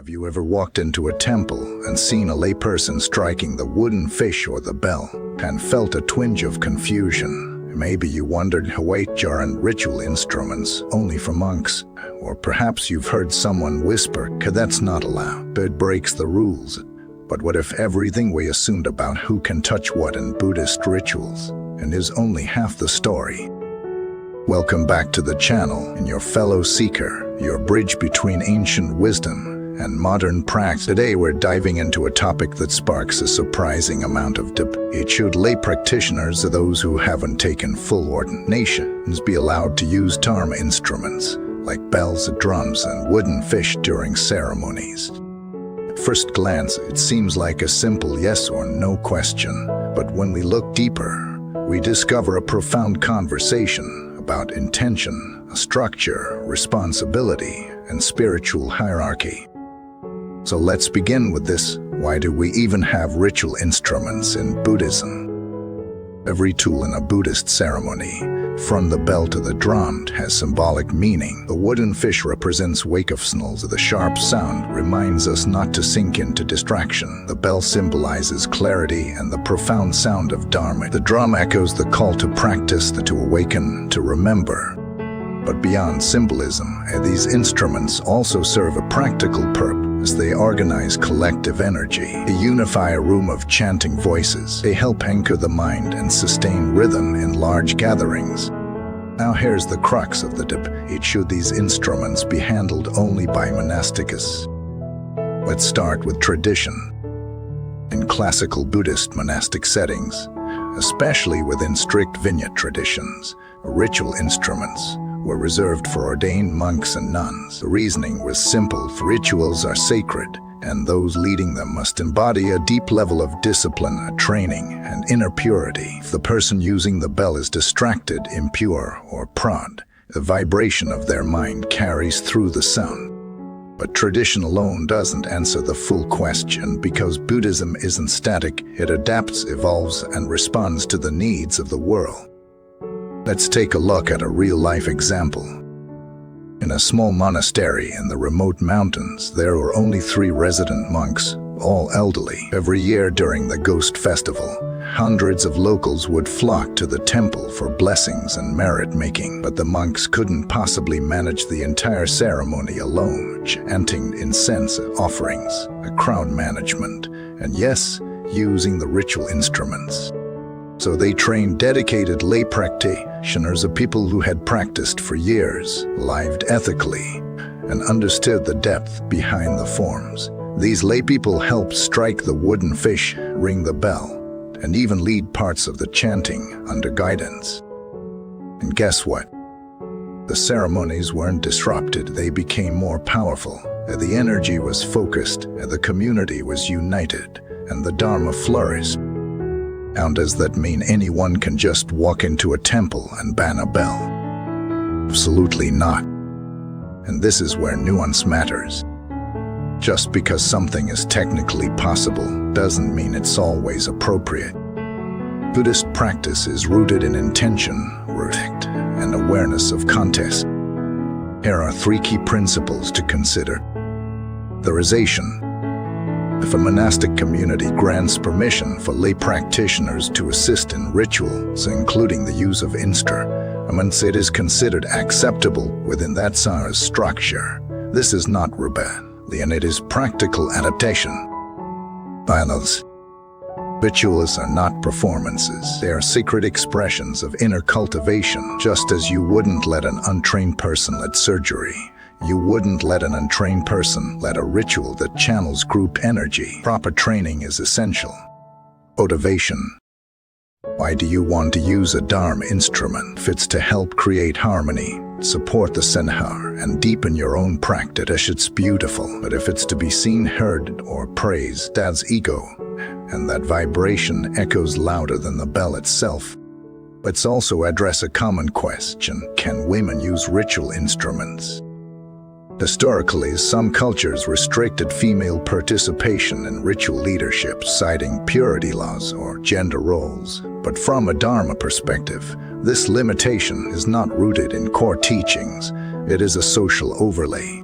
Have you ever walked into a temple and seen a layperson striking the wooden fish or the bell and felt a twinge of confusion? Maybe you wondered how jar and ritual instruments only for monks. Or perhaps you've heard someone whisper, "That's not allowed. It breaks the rules." But what if everything we assumed about who can touch what in Buddhist rituals and is only half the story? Welcome back to the channel, and your fellow seeker, your bridge between ancient wisdom and modern practice. Today we're diving into a topic that sparks a surprising amount of debate. Should lay practitioners, or those who haven't taken full ordinations, be allowed to use dharma instruments like bells, drums, and wooden fish during ceremonies? At first glance, it seems like a simple yes or no question, but when we look deeper, we discover a profound conversation about intention, structure, responsibility, and spiritual hierarchy. So let's begin with this. Why do we even have ritual instruments in Buddhism? Every tool in a Buddhist ceremony, from the bell to the drum, has symbolic meaning. The wooden fish represents wakefulness. The sharp sound reminds us not to sink into distraction. The bell symbolizes clarity and the profound sound of Dharma. The drum echoes the call to practice, to awaken, to remember. But beyond symbolism, these instruments also serve a practical purpose. They organize collective energy. They unify a room of chanting voices. They help anchor the mind and sustain rhythm in large gatherings. Now here's the crux of the debate. Should these instruments be handled only by monastics? Let's start with tradition. In classical Buddhist monastic settings, especially within strict Vinaya traditions, ritual instruments were reserved for ordained monks and nuns. The reasoning was simple. Rituals are sacred, and those leading them must embody a deep level of discipline, training, and inner purity. If the person using the bell is distracted, impure, or proud, the vibration of their mind carries through the sound. But tradition alone doesn't answer the full question, because Buddhism isn't static. It adapts, evolves, and responds to the needs of the world. Let's take a look at a real-life example. In a small monastery in the remote mountains, there were only 3 resident monks, all elderly. Every year during the Ghost Festival, hundreds of locals would flock to the temple for blessings and merit-making. But the monks couldn't possibly manage the entire ceremony alone, chanting incense offerings, crowd management, and yes, using the ritual instruments. So they trained dedicated lay practitioners, of people who had practiced for years, lived ethically, and understood the depth behind the forms. These lay people helped strike the wooden fish, ring the bell, and even lead parts of the chanting under guidance. And guess what? The ceremonies weren't disrupted. They became more powerful. The energy was focused, the community was united, and the Dharma flourished. Now, does that mean anyone can just walk into a temple and ban a bell? Absolutely not. And this is where nuance matters. Just because something is technically possible doesn't mean it's always appropriate. Buddhist practice is rooted in intention, respect, and awareness of context. Here are 3 key principles to consider. Authorization. If a monastic community grants permission for lay practitioners to assist in rituals, including the use of instruments, it is considered acceptable within that structure. This is not rebellion, it is practical adaptation. Finals. Rituals are not performances. They are secret expressions of inner cultivation. Just as you wouldn't let an untrained person lead surgery, you wouldn't let an untrained person lead a ritual that channels group energy. Proper training is essential. Motivation. Why do you want to use a dharma instrument? If it's to help create harmony, support the Senhar, and deepen your own practice, it's beautiful. But if it's to be seen, heard, or praised, that's ego, and that vibration echoes louder than the bell itself. Let's also address a common question: can women use ritual instruments? Historically, some cultures restricted female participation in ritual leadership, citing purity laws or gender roles. But from a Dharma perspective, this limitation is not rooted in core teachings. It is a social overlay.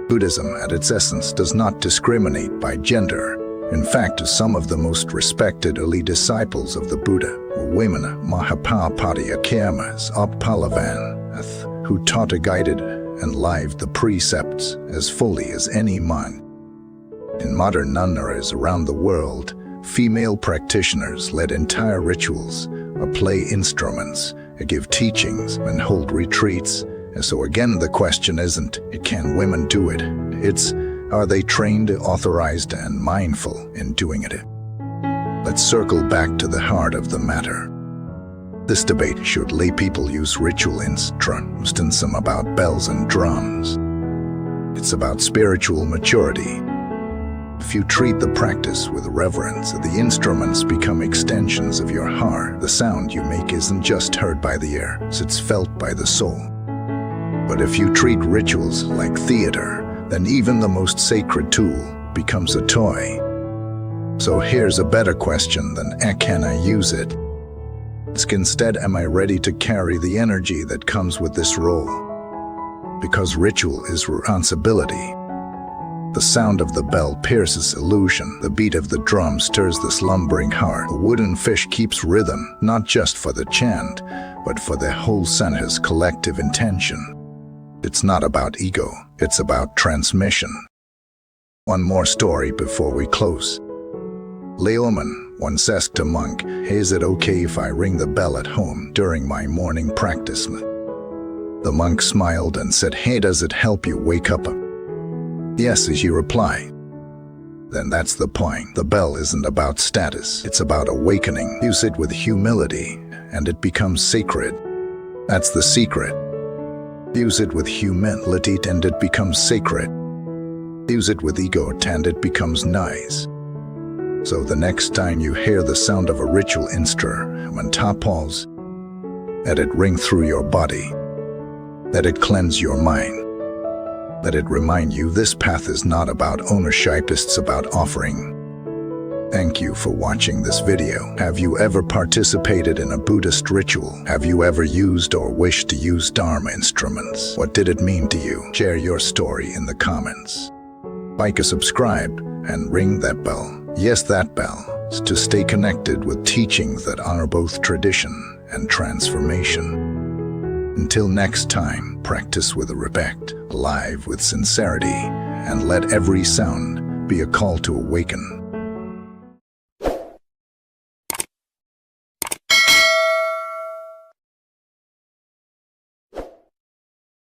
Buddhism, at its essence, does not discriminate by gender. In fact, some of the most respected early disciples of the Buddha were women, Mahapapadyakamas Uppalavan, who taught a guided and lived the precepts as fully as any monk. In modern nunneries around the world, female practitioners led entire rituals, play instruments, give teachings, and hold retreats. And so again, the question isn't, can women do it? It's, are they trained, authorized, and mindful in doing it? Let's circle back to the heart of the matter. This debate, should lay people use ritual instruments, about bells and drums. It's about spiritual maturity. If you treat the practice with reverence, the instruments become extensions of your heart. The sound you make isn't just heard by the ear, it's felt by the soul. But if you treat rituals like theater, then even the most sacred tool becomes a toy. So here's a better question than, can I use it? It's instead, am I ready to carry the energy that comes with this role? Because ritual is responsibility. The sound of the bell pierces illusion. The beat of the drum stirs the slumbering heart. The wooden fish keeps rhythm, not just for the chant, but for the whole center's collective intention. It's not about ego, it's about transmission. One more story before we close. Layman once asked a monk, "Hey, is it okay if I ring the bell at home during my morning practice?" The monk smiled and said, "Hey, does it help you wake up?" "Yes," he replied. Then that's the point. The bell isn't about status, it's about awakening. Use it with humility, and it becomes sacred. That's the secret. Use it with humility, and it becomes sacred. Use it with ego, and it becomes nice. So the next time you hear the sound of a ritual instrument, pause, let it ring through your body. Let it cleanse your mind. Let it remind you this path is not about ownership, it's about offering. Thank you for watching this video. Have you ever participated in a Buddhist ritual? Have you ever used or wished to use Dharma instruments? What did it mean to you? Share your story in the comments. Like, subscribe, and ring that bell. Yes, that bell, to stay connected with teachings that honor both tradition and transformation. Until next time, practice with respect, live with sincerity, and let every sound be a call to awaken.